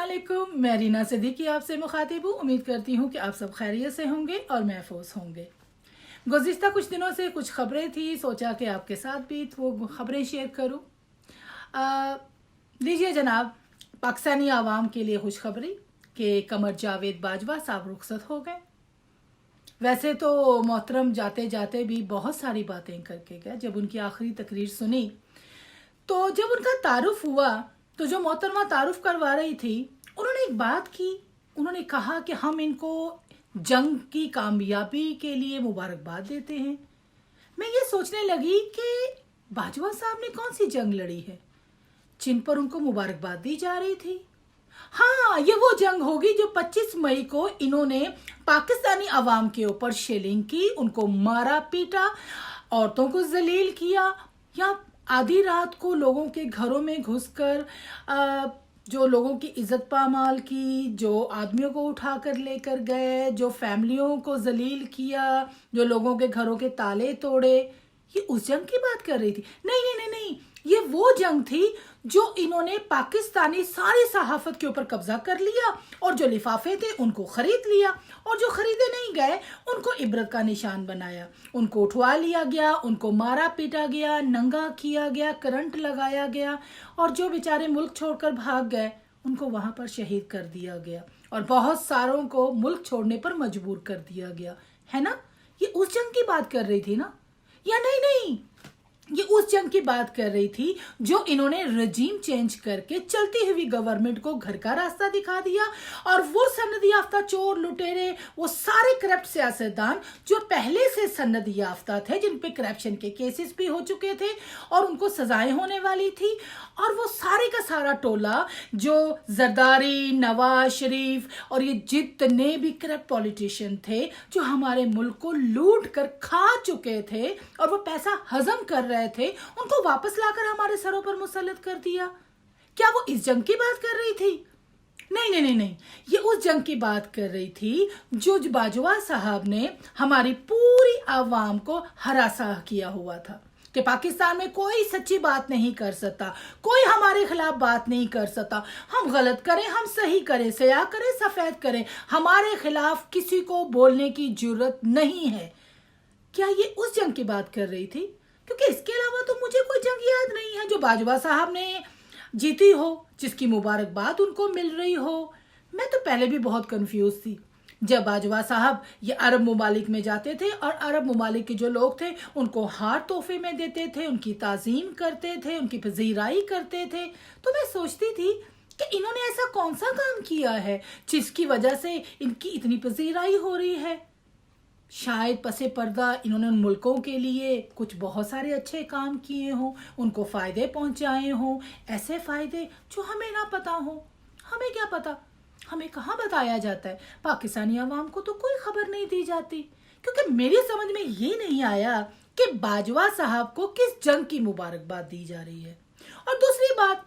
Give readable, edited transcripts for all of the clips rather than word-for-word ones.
अस्सलामुअलैकुम, मैं रीना सिद्दीकी आपसे मुखातिब हूँ। उम्मीद करती हूँ कि आप सब खैरियत से होंगे और महफूज होंगे। गुज़िश्ता कुछ दिनों से कुछ खबरें थी, सोचा कि आपके साथ भी वो खबरें शेयर करूँ। लीजिए जनाब, पाकिस्तानी आवाम के लिए खुशखबरी कि कमर जावेद बाजवा साहब रुखसत हो गए। वैसे तो मोहतरम जाते जाते भी बहुत सारी बातें करके गए। जब उनकी आखिरी तकरीर सुनी तो जब उनका तारुफ हुआ तो जो मोहतरमा तारुफ करवा रही थी उन्होंने एक बात की। उन्होंने कहा कि हम इनको जंग की कामयाबी के लिए मुबारकबाद देते हैं। मैं ये सोचने लगी कि बाजवा साहब ने कौन सी जंग लड़ी है जिन पर उनको मुबारकबाद दी जा रही थी। हाँ, ये वो जंग होगी जो 25 मई को इन्होंने पाकिस्तानी अवाम के ऊपर शेलिंग की, उनको मारा पीटा, औरतों को जलील किया, या आधी रात को लोगों के घरों में घुसकर जो लोगों की इज्जत पामाल की, जो आदमियों को उठाकर लेकर गए, जो फैमिलियों को जलील किया, जो लोगों के घरों के ताले तोड़े। ये उस जंग की बात कर रही थी? नहीं नहीं नहीं नहीं, ये वो जंग थी जो इन्होंने पाकिस्तानी सारी सहाफत के ऊपर कब्जा कर लिया और जो लिफाफे थे उनको खरीद लिया, और जो खरीदे नहीं गए उनको इबरत का निशान बनाया। उनको उठवा लिया गया, उनको मारा पीटा गया, नंगा किया गया, करंट लगाया गया, और जो बेचारे मुल्क छोड़कर भाग गए उनको वहां पर शहीद कर दिया गया, और बहुत सारों को मुल्क छोड़ने पर मजबूर कर दिया गया है ना। ये उस जंग की बात कर रही थी ना? या नहीं नहीं, ये उस जंग की बात कर रही थी जो इन्होंने रजीम चेंज करके चलती हुई गवर्नमेंट को घर का रास्ता दिखा दिया, और वो सनद याफ्ता चोर लुटेरे, वो सारे करप्ट सियासतदान जो पहले से सनद याफ्ता थे, जिन पे करप्शन के केसेस भी हो चुके थे और उनको सजाएं होने वाली थी, और वो सारे का सारा टोला जो जरदारी, नवाज शरीफ और ये जितने भी करप्ट पॉलिटिशियन थे जो हमारे मुल्क को लूट कर खा चुके थे और वो पैसा हजम कर रहे थे, उनको वापस लाकर हमारे सरों पर मुसल्लत कर दिया। क्या वो इस जंग की बात कर रही थी? नहीं नहीं नहीं नहीं, ये उस जंग की बात कर रही थी जो बाजवा साहब ने हमारी पूरी आवाम को हरासा किया हुआ था कि पाकिस्तान में कोई सच्ची बात नहीं कर सकता, कोई हमारे खिलाफ बात नहीं कर सकता। हम गलत करें, हम सही करें, सयाह करें, सफेद करें, हमारे खिलाफ किसी को बोलने की जरूरत नहीं है। क्या ये उस जंग की बात कर रही थी? क्योंकि इसके अलावा तो मुझे कोई जंग याद नहीं है जो बाजवा साहब ने जीती हो, जिसकी मुबारकबाद उनको मिल रही हो। मैं तो पहले भी बहुत कंफ्यूज थी जब बाजवा साहब ये अरब ममालिक में जाते थे और अरब ममालिक के जो लोग थे उनको हार तोहफे में देते थे, उनकी ताज़ीम करते थे, उनकी पजीराई करते थे। तो मैं सोचती थी कि इन्होंने ऐसा कौन सा काम किया है जिसकी वजह से इनकी इतनी पजीराई हो रही है। शायद पसे पर्दा इन्होंने उन मुल्कों के लिए कुछ बहुत सारे अच्छे काम किए हों, उनको फ़ायदे पहुंचाए हों, ऐसे फ़ायदे जो हमें ना पता हो। हमें क्या पता, हमें कहाँ बताया जाता है। पाकिस्तानी अवाम को तो कोई खबर नहीं दी जाती, क्योंकि मेरी समझ में ये नहीं आया कि बाजवा साहब को किस जंग की मुबारकबाद दी जा रही है। और दूसरी बात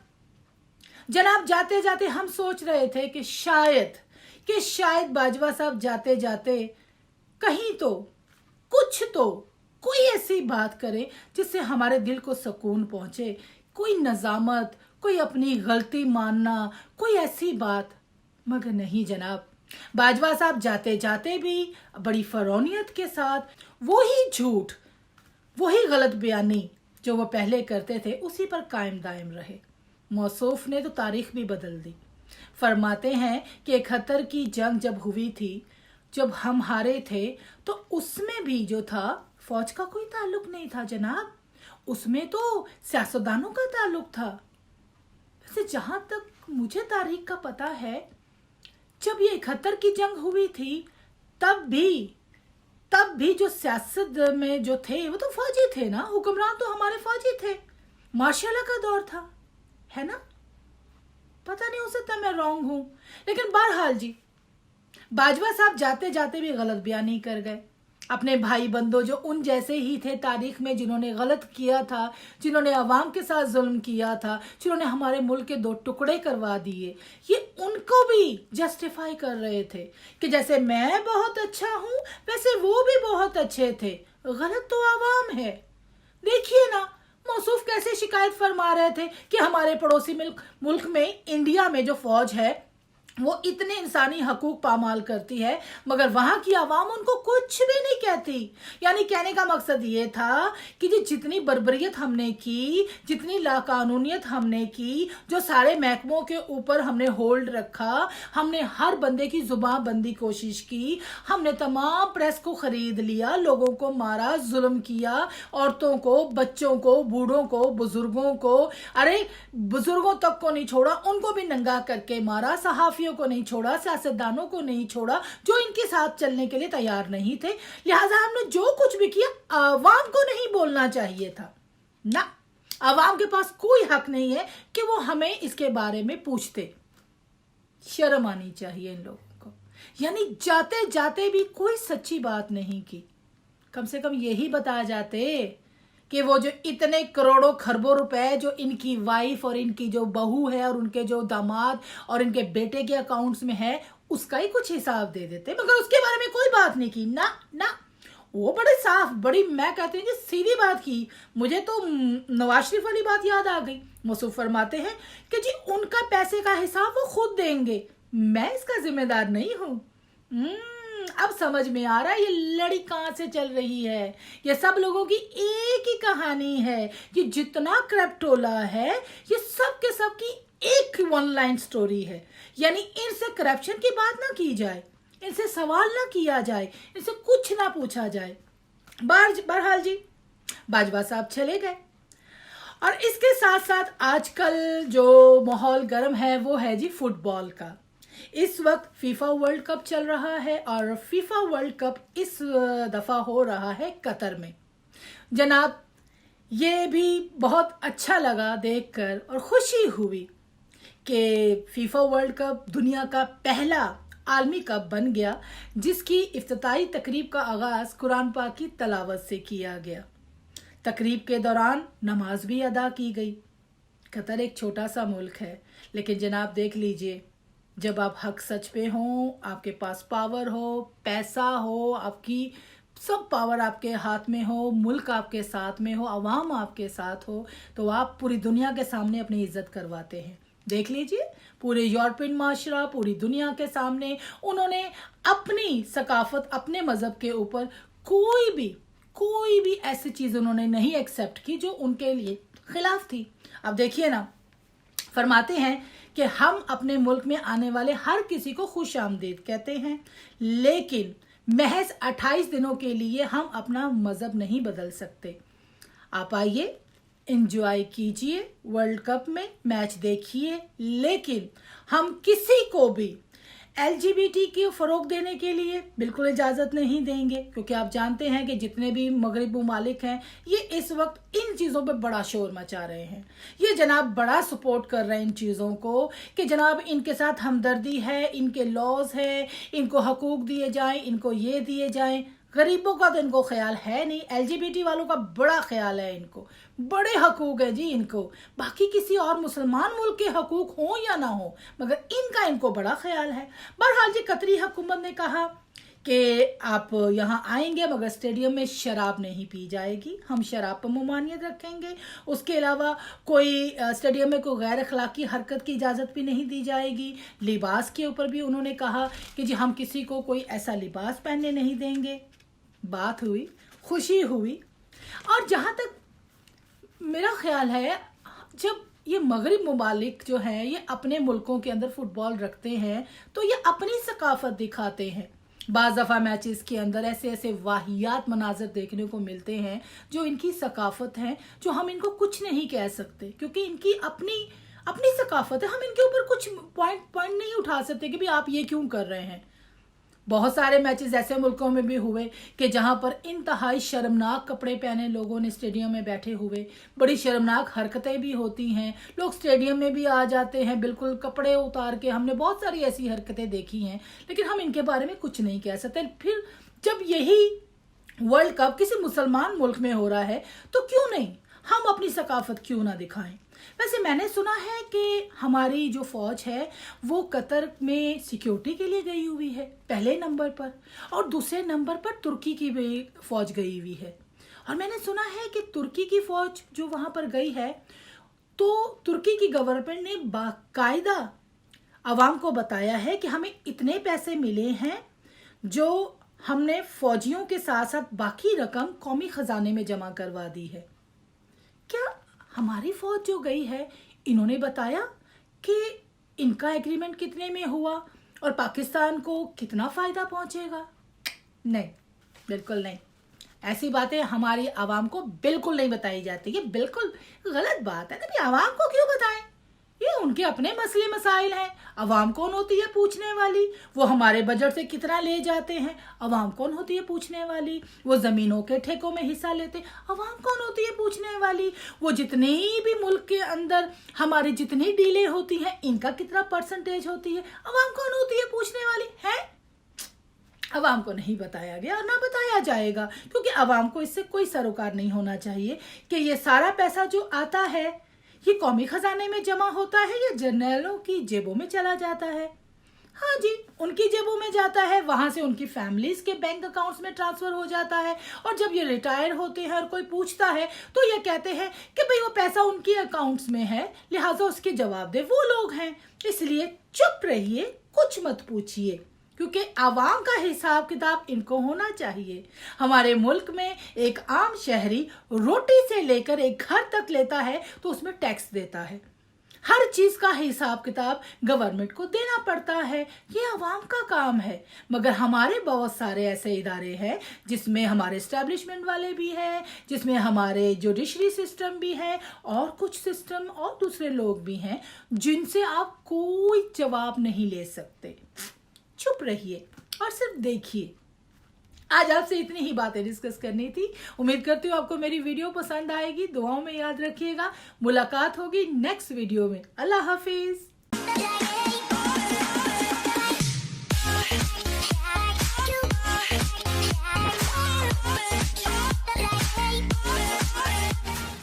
जनाब, जाते जाते हम सोच रहे थे कि शायद बाजवा साहब जाते जाते कहीं तो कोई ऐसी बात करे जिससे हमारे दिल को सुकून पहुंचे, कोई नजामत, कोई अपनी गलती मानना, कोई ऐसी बात। मगर नहीं जनाब, बाजवा साहब जाते जाते भी बड़ी फरौनियत के साथ वही झूठ, वही गलत बयानी जो वो पहले करते थे उसी पर कायम दायम रहे। मौसूफ ने तो तारीख भी बदल दी। फरमाते हैं कि 71 की जंग जब हुई थी, जब हम हारे थे, तो उसमें भी जो था फौज का कोई ताल्लुक नहीं था जनाब, उसमें तो सियासतदानों का ताल्लुक था। वैसे जहां तक मुझे तारीख का पता है, जब ये 71 की जंग हुई थी तब भी जो सियासत में जो थे वो तो फौजी थे ना, हुक्मरान तो हमारे फौजी थे। मार्शल लॉ का दौर था, है ना? पता नहीं, हो सकता मैं रॉन्ग हूं, लेकिन बहरहाल जी बाजवा साहब जाते जाते भी गलत बयानी कर गए। अपने भाई बंदो जो उन जैसे ही थे तारीख में, जिन्होंने गलत किया था, जिन्होंने अवाम के साथ जुल्म किया था, जिन्होंने हमारे मुल्क के 2 टुकड़े करवा दिए, ये उनको भी जस्टिफाई कर रहे थे कि जैसे मैं बहुत अच्छा हूं वैसे वो भी बहुत अच्छे थे। गलत तो अवाम है। देखिए ना, मौसूफ कैसे शिकायत फरमा रहे थे कि हमारे पड़ोसी मुल्क में, इंडिया में जो फौज है वो इतने इंसानी हकूक पामाल करती है, मगर वहां की आवाम उनको कुछ भी नहीं कहती। यानी कहने का मकसद ये था कि जी जितनी बर्बरियत हमने की, जितनी लाकानूनियत हमने की, जो सारे महकमों के ऊपर हमने होल्ड रखा, हमने हर बंदे की जुबान बंदी कोशिश की, हमने तमाम प्रेस को खरीद लिया, लोगों को मारा, जुल्म किया, औरतों को, बच्चों को, बूढ़ों को, बुजुर्गों को, अरे बुजुर्गों तक को नहीं छोड़ा, उनको भी नंगा करके मारा, सहाफियों को नहीं छोड़ा, सियासतदानों को नहीं छोड़ा जो इनके साथ चलने के लिए तैयार नहीं थे। लिहाजा हमने जो कुछ भी किया आवाम को नहीं बोलना चाहिए था ना। आवाम के पास कोई हक नहीं है कि वो हमें इसके बारे में पूछते। शर्म आनी चाहिए इन लोगों को। यानी जाते जाते भी कोई सच्ची बात नहीं की। कम से कम यही बता जाते कि वो जो इतने करोड़ों खरबों रुपए जो इनकी वाइफ और इनकी जो बहू है और उनके जो दामाद और इनके बेटे के अकाउंट्स में है, उसका ही कुछ हिसाब दे देते, मगर उसके बारे में कोई बात नहीं की ना ना। वो बड़े साफ, बड़ी, मैं कहती हूँ कि सीधी बात की। मुझे तो नवाज शरीफ वाली बात याद आ गई। मसूफ फरमाते हैं कि जी उनका पैसे का हिसाब वो खुद देंगे, मैं इसका जिम्मेदार नहीं हूँ। अब समझ में आ रहा है ये लड़ी कहां से चल रही है। ये सब लोगों की एक ही कहानी है। ये जितना क्रैप्टोला है ये सब के सब की एक वन लाइन स्टोरी है। यानी इनसे करप्शन की बात ना की जाए, इनसे सवाल ना किया जाए, इनसे कुछ ना पूछा जाए। बहरहाल जी बाजवा साहब चले गए। और इसके साथ साथ आजकल जो माहौल गर्म है वो है जी फुटबॉल का। इस वक्त फीफा वर्ल्ड कप चल रहा है और फीफा वर्ल्ड कप इस दफ़ा हो रहा है कतर में। जनाब ये भी बहुत अच्छा लगा देखकर और खुशी हुई कि फीफा वर्ल्ड कप दुनिया का पहला आलमी कप बन गया, जिसकी इफ्तिताई तकरीब का आगाज़ कुरान पाक की तलावत से किया गया। तकरीब के दौरान नमाज भी अदा की गई। कतर एक छोटा सा मुल्क है, लेकिन जनाब देख लीजिए, जब आप हक सच पे हों, आपके पास पावर हो, पैसा हो, आपकी सब पावर आपके हाथ में हो, मुल्क आपके साथ में हो, अवाम आपके साथ हो, तो आप पूरी दुनिया के सामने अपनी इज्जत करवाते हैं। देख लीजिए पूरे यूरोपियन माशरा, पूरी दुनिया के सामने उन्होंने अपनी सकाफत, अपने मज़हब के ऊपर कोई भी ऐसी चीज़ उन्होंने नहीं एक्सेप्ट की जो उनके लिए खिलाफ थी। अब देखिए ना, फरमाते हैं कि हम अपने मुल्क में आने वाले हर किसी को खुश आमदीद कहते हैं, लेकिन महज 28 दिनों के लिए हम अपना मज़हब नहीं बदल सकते। आप आइए, एंजॉय कीजिए, वर्ल्ड कप में मैच देखिए, लेकिन हम किसी को भी LGBT की फ़रोग देने के लिए बिल्कुल इजाज़त नहीं देंगे, क्योंकि आप जानते हैं कि जितने भी मगरब ममालिक हैं ये इस वक्त इन चीज़ों पे बड़ा शोर मचा रहे हैं। ये जनाब बड़ा सपोर्ट कर रहे हैं इन चीज़ों को कि जनाब इनके साथ हमदर्दी है, इनके लॉज है, इनको हकूक़ दिए जाएं, इनको ये दिए जाएं। गरीबों का तो इनको ख्याल है नहीं, LGBT वालों का बड़ा ख्याल है, इनको बड़े हकूक है जी इनको। बाकी किसी और मुसलमान मुल्क के हकूक हो या ना हो, मगर इनको बड़ा ख्याल है। बहरहाल जी कतरी हुकूमत ने कहा कि आप यहाँ आएंगे मगर स्टेडियम में शराब नहीं पी जाएगी, हम शराब पर ममानियत रखेंगे। उसके अलावा कोई स्टेडियम में कोई गैर अखलाकी हरकत की इजाज़त भी नहीं दी जाएगी। लिबास के ऊपर भी उन्होंने कहा कि जी हम किसी को कोई ऐसा लिबास पहनने नहीं देंगे। बात हुई, खुशी हुई। और जहाँ तक मेरा ख्याल है, जब ये मगरब ममालिक जो हैं ये अपने मुल्कों के अंदर फुटबॉल रखते हैं तो ये अपनी सकाफत दिखाते हैं। बाज़ दफ़ा मैचेस के अंदर ऐसे ऐसे वाहियात मनाजर देखने को मिलते हैं जो इनकी सकाफत हैं, जो हम इनको कुछ नहीं कह सकते क्योंकि इनकी अपनी सकाफत है। हम इनके ऊपर कुछ पॉइंट नहीं उठा सकते कि भाई आप ये क्यों कर रहे हैं। बहुत सारे मैचेस ऐसे मुल्कों में भी हुए कि जहां पर इंतहाई शर्मनाक कपड़े पहने लोगों ने स्टेडियम में बैठे हुए, बड़ी शर्मनाक हरकतें भी होती हैं। लोग स्टेडियम में भी आ जाते हैं बिल्कुल कपड़े उतार के, हमने बहुत सारी ऐसी हरकतें देखी हैं, लेकिन हम इनके बारे में कुछ नहीं कह सकते। फिर जब यही वर्ल्ड कप किसी मुसलमान मुल्क में हो रहा है तो क्यों नहीं हम अपनी सकाफत क्यों ना दिखाएं। वैसे मैंने सुना है कि हमारी जो फौज है वो कतर में सिक्योरिटी के लिए गई हुई है पहले नंबर पर, और दूसरे नंबर पर तुर्की की भी फौज गई हुई है। और मैंने सुना है कि तुर्की की फौज जो वहां पर गई है तो तुर्की की गवर्नमेंट ने बाकायदा अवाम को बताया है कि हमें इतने पैसे मिले हैं जो हमने फौजियों के साथ साथ बाकी रकम कौमी खजाने में जमा करवा दी है। क्या हमारी फौज जो गई है, इन्होंने बताया कि इनका एग्रीमेंट कितने में हुआ और पाकिस्तान को कितना फायदा पहुंचेगा? नहीं, बिल्कुल नहीं। ऐसी बातें हमारी आवाम को बिल्कुल नहीं बताई जाती। ये बिल्कुल गलत बात है। तो आवाम को क्यों बताएं? ये उनके अपने मसले मसाइल हैं। अवाम कौन होती है पूछने वाली? वो हमारे बजट से कितना ले जाते हैं, अवाम कौन होती है पूछने वाली? वो जमीनों के ठेकों में हिस्सा लेते, अवाम कौन होती है पूछने वाली? वो जितनी भी मुल्क के अंदर हमारी जितनी डीलें होती हैं, इनका कितना परसेंटेज होती है, अवाम कौन होती है पूछने वाली है? अवाम को नहीं बताया गया और ना बताया जाएगा, क्योंकि अवाम को इससे कोई सरोकार नहीं होना चाहिए कि ये सारा पैसा जो आता है ये कौमी खजाने में जमा होता है या जर्नलों की जेबों में चला जाता है। हाँ जी, उनकी जेबों में जाता है, वहां से उनकी फैमिलीज के बैंक अकाउंट्स में ट्रांसफर हो जाता है, और जब ये रिटायर होते हैं और कोई पूछता है तो ये कहते हैं कि भाई वो पैसा उनके अकाउंट्स में है, लिहाजा उसके जवाब दे वो लोग हैं। इसलिए चुप रहिए, कुछ मत पूछिए, क्योंकि आवाम का हिसाब किताब इनको होना चाहिए। हमारे मुल्क में एक आम शहरी रोटी से लेकर एक घर तक लेता है तो उसमें टैक्स देता है। हर चीज का हिसाब किताब गवर्नमेंट को देना पड़ता है, ये आवाम का काम है। मगर हमारे बहुत सारे ऐसे इदारे हैं जिसमें हमारे एस्टेब्लिशमेंट वाले भी हैं, जिसमें हमारे जुडिशरी सिस्टम भी है, और कुछ सिस्टम और दूसरे लोग भी हैं जिनसे आप कोई जवाब नहीं ले सकते। चुप रहिए और सिर्फ देखिए। आज आपसे इतनी ही बातें डिस्कस करनी थी। उम्मीद करती हूँ आपको मेरी वीडियो पसंद आएगी। दुआओं में याद रखिएगा। मुलाकात होगी नेक्स्ट वीडियो में। अल्लाह हाफिज।